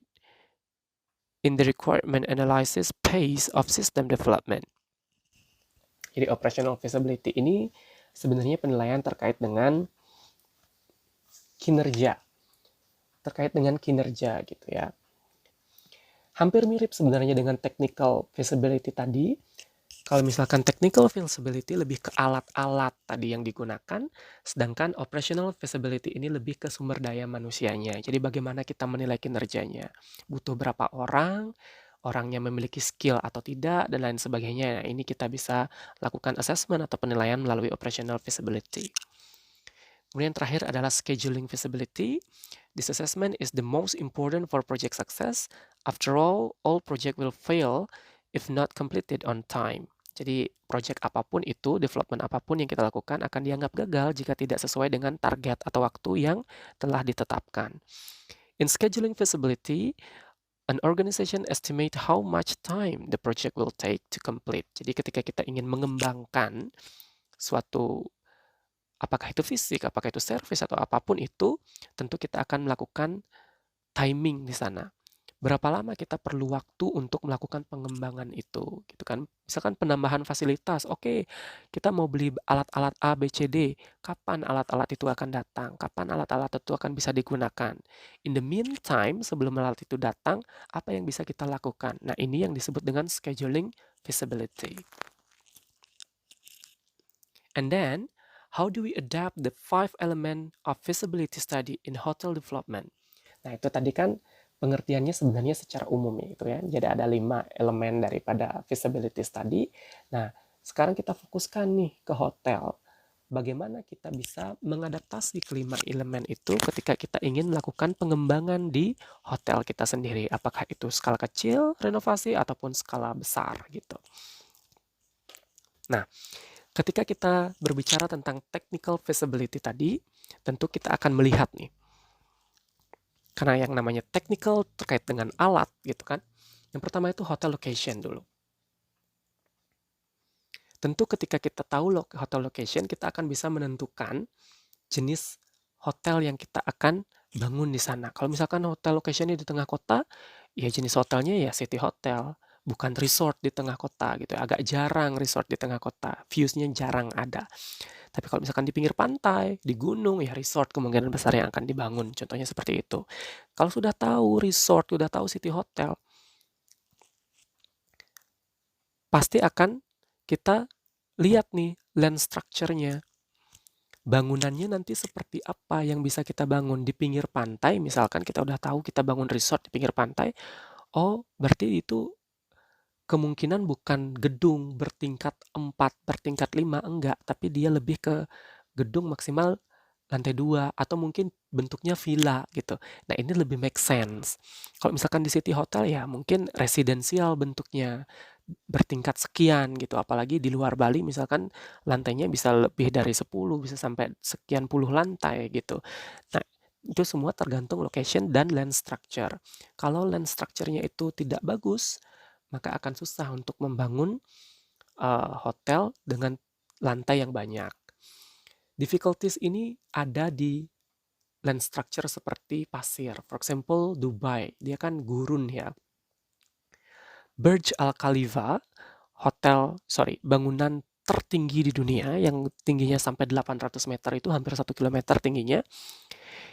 in the requirement analysis phase of system development. Jadi operational feasibility ini sebenarnya penilaian terkait dengan kinerja. Terkait dengan kinerja gitu ya. Hampir mirip sebenarnya dengan technical feasibility tadi, Kalau misalkan technical feasibility lebih ke alat-alat tadi yang digunakan, sedangkan operational feasibility ini lebih ke sumber daya manusianya. Jadi bagaimana kita menilai kinerjanya. Butuh berapa orang, orangnya memiliki skill atau tidak, dan lain sebagainya. Nah, ini kita bisa lakukan assessment atau penilaian melalui operational feasibility. Kemudian terakhir adalah scheduling feasibility. This assessment is the most important for project success. After all project will fail if not completed on time. Jadi project apapun itu, development apapun yang kita lakukan akan dianggap gagal jika tidak sesuai dengan target atau waktu yang telah ditetapkan. In scheduling feasibility, an organization estimate how much time the project will take to complete. Jadi ketika kita ingin mengembangkan suatu, apakah itu fisik, apakah itu service atau apapun itu, tentu kita akan melakukan timing di sana. Berapa lama kita perlu waktu untuk melakukan pengembangan itu, gitu kan. Misalkan penambahan fasilitas, oke, kita mau beli alat-alat A, B, C, D. Kapan alat-alat itu akan datang? Kapan alat-alat itu akan bisa digunakan? In the meantime, sebelum alat itu datang, apa yang bisa kita lakukan? Nah, ini yang disebut dengan scheduling feasibility. And then, how do we adapt the 5 element of feasibility study in hotel development? Nah, itu tadi kan pengertiannya sebenarnya secara umum gitu ya. Jadi ada 5 elemen daripada feasibility study. Nah, sekarang kita fokuskan nih ke hotel. Bagaimana kita bisa mengadaptasi kelima elemen itu ketika kita ingin melakukan pengembangan di hotel kita sendiri. Apakah itu skala kecil, renovasi, ataupun skala besar gitu. Nah, ketika kita berbicara tentang technical feasibility tadi, tentu kita akan melihat nih, karena yang namanya technical terkait dengan alat gitu kan. Yang pertama itu hotel location dulu. Tentu ketika kita tahu hotel location, kita akan bisa menentukan jenis hotel yang kita akan bangun di sana. Kalau misalkan hotel locationnya di tengah kota, ya jenis hotelnya ya city hotel, bukan resort di tengah kota gitu. Agak jarang resort di tengah kota, viewsnya jarang ada. Tapi kalau misalkan di pinggir pantai, di gunung, ya resort kemungkinan besar yang akan dibangun. Contohnya seperti itu. Kalau sudah tahu resort, sudah tahu city hotel, pasti akan kita lihat nih land structure-nya. Bangunannya nanti seperti apa yang bisa kita bangun di pinggir pantai. Misalkan kita udah tahu kita bangun resort di pinggir pantai. Oh, berarti itu kemungkinan bukan gedung bertingkat 4, bertingkat 5, enggak. Tapi dia lebih ke gedung maksimal lantai 2 atau mungkin bentuknya villa gitu. Nah, ini lebih make sense. Kalau misalkan di city hotel ya mungkin residensial bentuknya bertingkat sekian gitu. Apalagi di luar Bali misalkan lantainya bisa lebih dari 10, bisa sampai sekian puluh lantai gitu. Nah, itu semua tergantung location dan land structure. Kalau land structure-nya itu tidak bagus, maka akan susah untuk membangun hotel dengan lantai yang banyak. Difficulties ini ada di land structure seperti pasir. For example, Dubai, dia kan gurun ya. Burj Al Khalifa, bangunan tertinggi di dunia yang tingginya sampai 800 meter itu hampir 1 kilometer tingginya.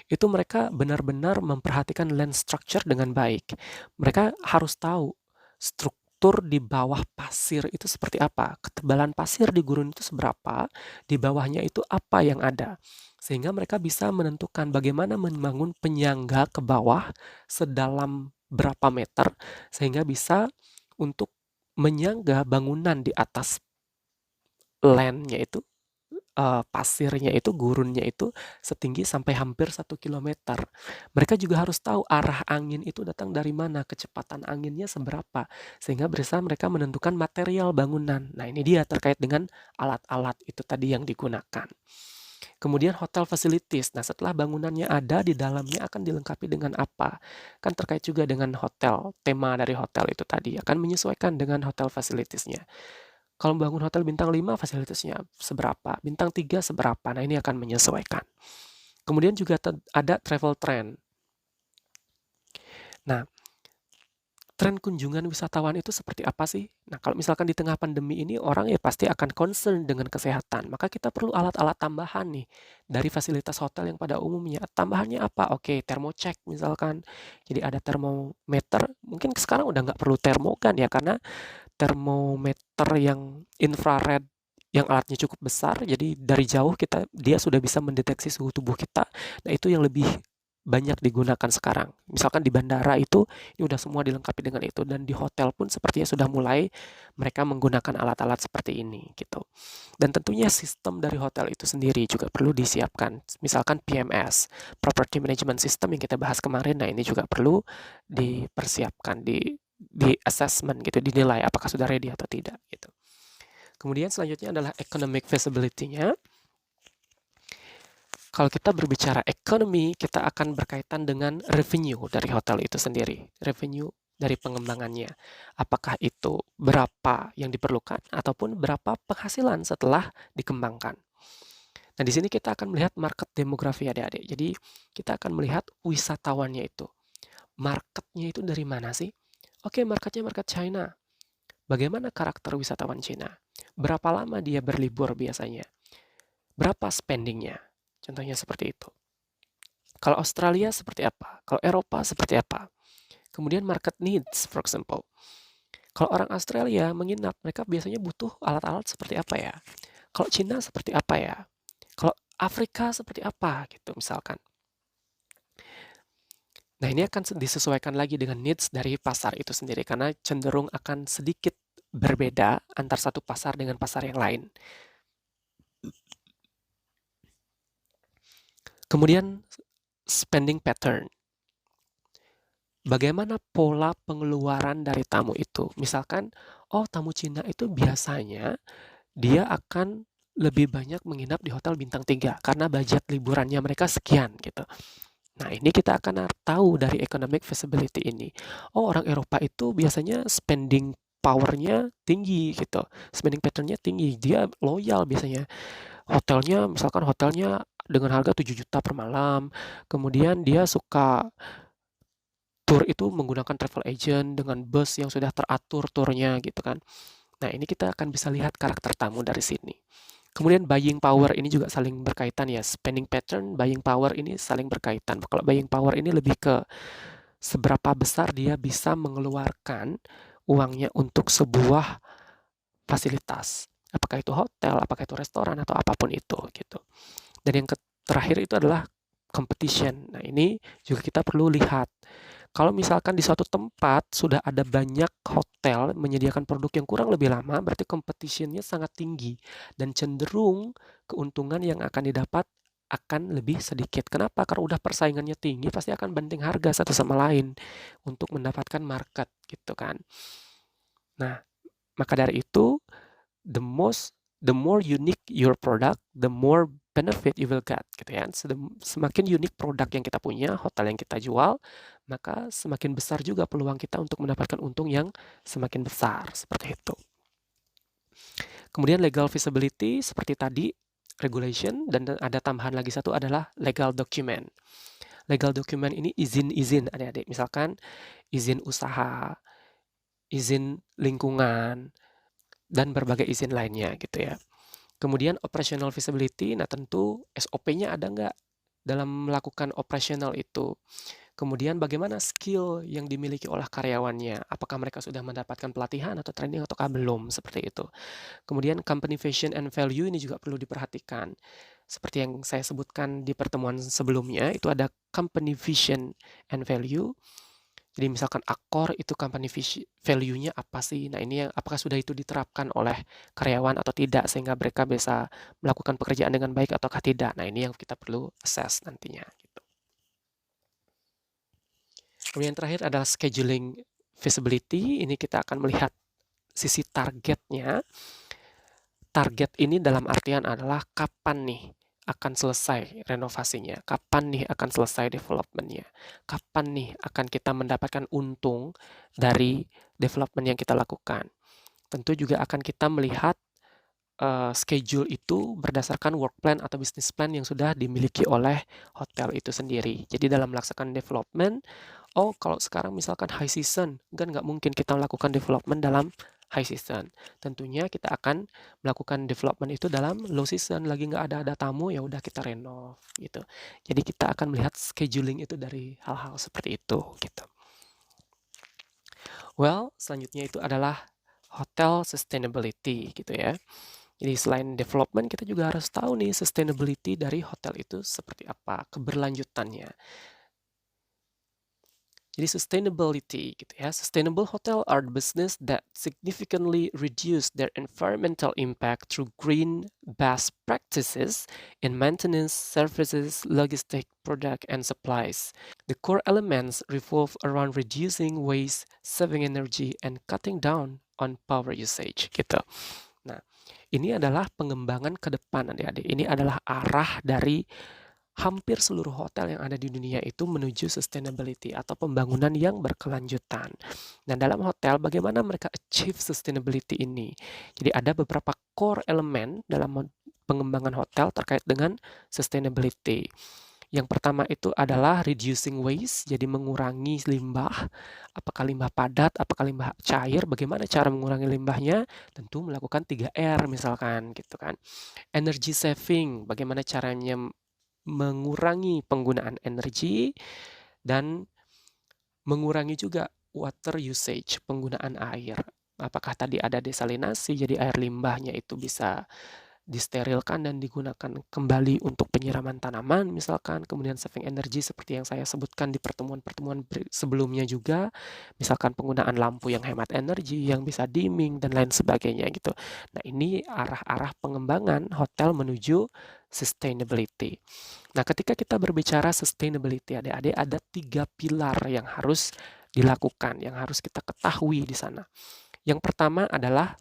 Itu mereka benar-benar memperhatikan land structure dengan baik. Mereka harus tahu struktur di bawah pasir itu seperti apa, ketebalan pasir di gurun itu seberapa, di bawahnya itu apa yang ada. Sehingga mereka bisa menentukan bagaimana membangun penyangga ke bawah sedalam berapa meter, sehingga bisa untuk menyangga bangunan di atas land-nya itu, pasirnya itu, gurunnya itu setinggi sampai hampir 1 kilometer. Mereka juga harus tahu arah angin itu datang dari mana, kecepatan anginnya seberapa, sehingga bisa mereka menentukan material bangunan. Nah, ini dia terkait dengan alat-alat itu tadi yang digunakan. Kemudian hotel facilities. Nah, setelah bangunannya ada, di dalamnya akan dilengkapi dengan apa? Kan terkait juga dengan hotel, tema dari hotel itu tadi akan menyesuaikan dengan hotel facilitiesnya. Kalau bangun hotel bintang 5 fasilitasnya seberapa, bintang 3 seberapa. Nah, ini akan menyesuaikan. Kemudian juga ada travel trend. Nah, tren kunjungan wisatawan itu seperti apa sih? Nah, kalau misalkan di tengah pandemi ini orang ya pasti akan concern dengan kesehatan. Maka kita perlu alat-alat tambahan nih dari fasilitas hotel yang pada umumnya. Tambahannya apa? Oke, thermocheck misalkan. Jadi ada termometer. Mungkin sekarang udah nggak perlu termogan ya karena termometer yang infrared yang alatnya cukup besar, jadi dari jauh dia sudah bisa mendeteksi suhu tubuh kita. Nah, itu yang lebih banyak digunakan sekarang. Misalkan di bandara itu, ini udah semua dilengkapi dengan itu, dan di hotel pun sepertinya sudah mulai mereka menggunakan alat-alat seperti ini gitu. Dan tentunya sistem dari hotel itu sendiri juga perlu disiapkan. Misalkan PMS, Property Management System yang kita bahas kemarin, nah ini juga perlu dipersiapkan, di assessment gitu, dinilai apakah sudah ready atau tidak gitu. Kemudian selanjutnya adalah economic feasibility-nya. Kalau kita berbicara ekonomi, kita akan berkaitan dengan revenue dari hotel itu sendiri. Revenue dari pengembangannya. Apakah itu berapa yang diperlukan ataupun berapa penghasilan setelah dikembangkan. Nah, di sini kita akan melihat market demografi adik-adik. Jadi, kita akan melihat wisatawannya itu. Marketnya itu dari mana sih? Oke, marketnya market China. Bagaimana karakter wisatawan Cina? Berapa lama dia berlibur biasanya? Berapa spendingnya? Contohnya seperti itu. Kalau Australia seperti apa? Kalau Eropa seperti apa? Kemudian market needs, for example. Kalau orang Australia menginap, mereka biasanya butuh alat-alat seperti apa ya? Kalau Cina seperti apa ya? Kalau Afrika seperti apa gitu misalkan. Nah, ini akan disesuaikan lagi dengan needs dari pasar itu sendiri karena cenderung akan sedikit berbeda antar satu pasar dengan pasar yang lain. Kemudian spending pattern. Bagaimana pola pengeluaran dari tamu itu? Misalkan, oh tamu Cina itu biasanya dia akan lebih banyak menginap di hotel bintang 3 karena budget liburannya mereka sekian gitu. Nah, ini kita akan tahu dari economic feasibility ini. Oh, orang Eropa itu biasanya spending power-nya tinggi gitu. Spending pattern-nya tinggi. Dia loyal biasanya. Misalkan hotelnya dengan harga 7 juta per malam. Kemudian dia suka tour itu menggunakan travel agent dengan bus yang sudah teratur turnya gitu kan. Nah, ini kita akan bisa lihat karakter tamu dari sini. Kemudian buying power ini juga saling berkaitan ya. Spending pattern, buying power ini saling berkaitan. Kalau buying power ini lebih ke seberapa besar dia bisa mengeluarkan uangnya untuk sebuah fasilitas. Apakah itu hotel, apakah itu restoran, atau apapun itu gitu. Dan yang terakhir itu adalah competition. Nah, ini juga kita perlu lihat. Kalau misalkan di suatu tempat sudah ada banyak hotel menyediakan produk yang kurang lebih lama, berarti competition-nya sangat tinggi dan cenderung keuntungan yang akan didapat akan lebih sedikit. Kenapa? Karena udah persaingannya tinggi, pasti akan banding harga satu sama lain untuk mendapatkan market gitu kan. Nah, maka dari itu the more unique your product, the more benefit you will get gitu ya. Semakin unik produk yang kita punya, hotel yang kita jual, maka semakin besar juga peluang kita untuk mendapatkan untung yang semakin besar seperti itu. Kemudian legal feasibility seperti tadi, regulation, dan ada tambahan lagi satu adalah legal document. Legal document ini izin-izin adik-adik, misalkan izin usaha, izin lingkungan, dan berbagai izin lainnya gitu ya. Kemudian operational feasibility, nah tentu SOP-nya ada nggak dalam melakukan operasional itu. Kemudian bagaimana skill yang dimiliki oleh karyawannya, apakah mereka sudah mendapatkan pelatihan atau training ataukah belum, seperti itu. Kemudian company vision and value ini juga perlu diperhatikan. Seperti yang saya sebutkan di pertemuan sebelumnya, itu ada company vision and value. Jadi misalkan Accor itu company value-nya apa sih? Nah, ini apakah sudah itu diterapkan oleh karyawan atau tidak sehingga mereka bisa melakukan pekerjaan dengan baik ataukah tidak. Nah, ini yang kita perlu assess nantinya gitu. Kemudian yang terakhir adalah scheduling feasibility. Ini kita akan melihat sisi targetnya. Target ini dalam artian adalah kapan nih akan selesai renovasinya, kapan nih akan selesai development-nya, kapan nih akan kita mendapatkan untung dari development yang kita lakukan. Tentu juga akan kita melihat schedule itu berdasarkan work plan atau business plan yang sudah dimiliki oleh hotel itu sendiri. Jadi dalam melaksanakan development, kalau sekarang misalkan high season, kan nggak mungkin kita melakukan development dalam high season. Tentunya kita akan melakukan development itu dalam low season, lagi nggak ada tamu, ya udah kita renov gitu. Jadi kita akan melihat scheduling itu dari hal-hal seperti itu gitu. Well, selanjutnya itu adalah hotel sustainability gitu ya. Jadi selain development, kita juga harus tahu nih sustainability dari hotel itu seperti apa, keberlanjutannya. Jadi sustainability gitu ya. Sustainable hotel are the business that significantly reduce their environmental impact through green best practices in maintenance, services, logistic, product, and supplies. The core elements revolve around reducing waste, saving energy, and cutting down on power usage gitu. Nah, ini adalah pengembangan ke depan adik-adik. Ini adalah arah dari hampir seluruh hotel yang ada di dunia itu menuju sustainability atau pembangunan yang berkelanjutan. Nah, dalam hotel bagaimana mereka achieve sustainability ini? Jadi ada beberapa core elemen dalam pengembangan hotel terkait dengan sustainability. Yang pertama itu adalah reducing waste, jadi mengurangi limbah. Apakah limbah padat, apakah limbah cair, bagaimana cara mengurangi limbahnya? Tentu melakukan 3R misalkan gitu kan. Energy saving, bagaimana caranya mengurangi penggunaan energi dan mengurangi juga water usage, penggunaan air. Apakah tadi ada desalinasi, jadi air limbahnya itu bisa disterilkan dan digunakan kembali untuk penyiraman tanaman misalkan, kemudian saving energy seperti yang saya sebutkan di pertemuan-pertemuan sebelumnya juga, misalkan penggunaan lampu yang hemat energi, yang bisa dimming dan lain sebagainya gitu. Nah, ini arah-arah pengembangan hotel menuju sustainability. Nah, ketika kita berbicara sustainability, adik-adik ada 3 pilar yang harus dilakukan, yang harus kita ketahui di sana. Yang pertama adalah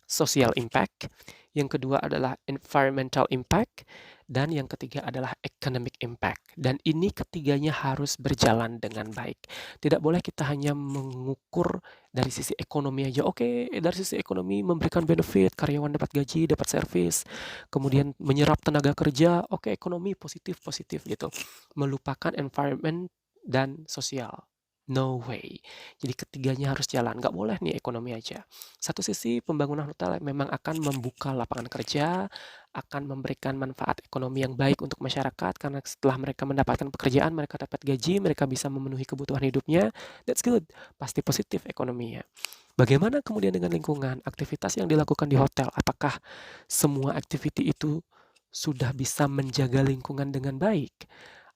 social impact, yang kedua adalah environmental impact, dan yang ketiga adalah economic impact. Dan ini ketiganya harus berjalan dengan baik. Tidak boleh kita hanya mengukur dari sisi ekonomi aja. Oke, dari sisi ekonomi memberikan benefit, karyawan dapat gaji, dapat servis, kemudian menyerap tenaga kerja, oke ekonomi positif-positif gitu. Melupakan environment dan sosial. No way. Jadi ketiganya harus jalan, nggak boleh nih ekonomi aja. Satu sisi pembangunan hotel memang akan membuka lapangan kerja, akan memberikan manfaat ekonomi yang baik untuk masyarakat karena setelah mereka mendapatkan pekerjaan, mereka dapat gaji, mereka bisa memenuhi kebutuhan hidupnya. That's good. Pasti positif ekonominya. Bagaimana kemudian dengan lingkungan, aktivitas yang dilakukan di hotel? Apakah semua activity itu sudah bisa menjaga lingkungan dengan baik?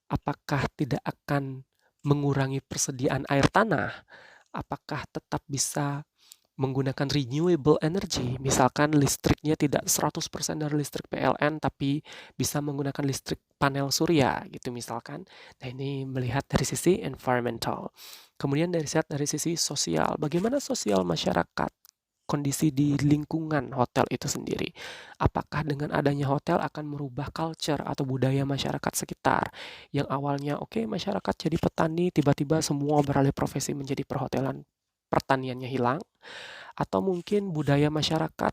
Apakah tidak akan mengurangi persediaan air tanah? Apakah tetap bisa menggunakan renewable energy, misalkan listriknya tidak 100% dari listrik PLN, tapi bisa menggunakan listrik panel surya gitu misalkan. Nah, ini melihat dari sisi environmental. Kemudian dari sisi sosial, bagaimana sosial masyarakat, kondisi di lingkungan hotel itu sendiri. Apakah dengan adanya hotel akan merubah culture atau budaya masyarakat sekitar? Yang awalnya oke, masyarakat jadi petani, tiba-tiba semua beralih profesi menjadi perhotelan, pertaniannya hilang, atau mungkin budaya masyarakat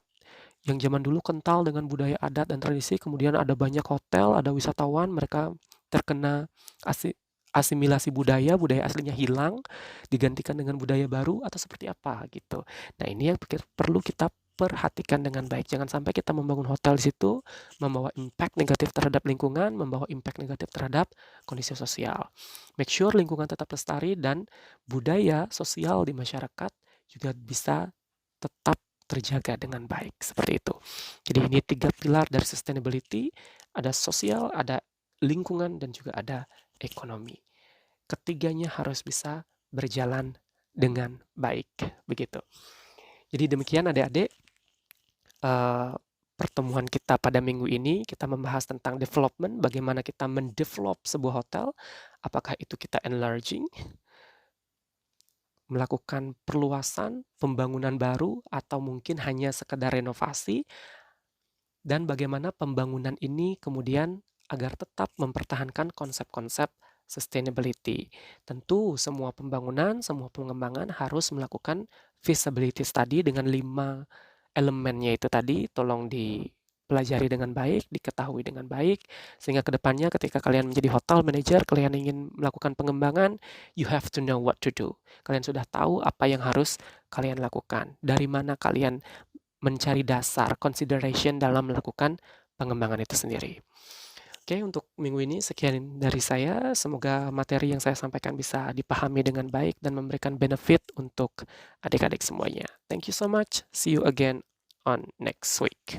yang zaman dulu kental dengan budaya adat dan tradisi, kemudian ada banyak hotel, ada wisatawan, mereka terkena asimilasi budaya, budaya aslinya hilang, digantikan dengan budaya baru, atau seperti apa gitu. Nah, ini yang perlu kita perhatikan dengan baik. Jangan sampai kita membangun hotel di situ, membawa impact negatif terhadap lingkungan, membawa impact negatif terhadap kondisi sosial. Make sure lingkungan tetap lestari dan budaya sosial di masyarakat juga bisa tetap terjaga dengan baik, seperti itu. Jadi ini 3 pilar dari sustainability, ada sosial, ada lingkungan, dan juga ada ekonomi. Ketiganya harus bisa berjalan dengan baik, begitu. Jadi demikian adik-adik, pertemuan kita pada minggu ini, kita membahas tentang development, bagaimana kita mendevelop sebuah hotel, apakah itu kita enlarging, melakukan perluasan, pembangunan baru, atau mungkin hanya sekedar renovasi, dan bagaimana pembangunan ini kemudian agar tetap mempertahankan konsep-konsep sustainability. Tentu semua pembangunan, semua pengembangan harus melakukan feasibility study dengan 5 elemennya itu tadi, tolong dipelajari dengan baik, diketahui dengan baik, sehingga kedepannya ketika kalian menjadi hotel manager, kalian ingin melakukan pengembangan, you have to know what to do. Kalian sudah tahu apa yang harus kalian lakukan. Dari mana kalian mencari dasar, consideration dalam melakukan pengembangan itu sendiri. Oke, untuk minggu ini sekian dari saya. Semoga materi yang saya sampaikan bisa dipahami dengan baik dan memberikan benefit untuk adik-adik semuanya. Thank you so much. See you again on next week.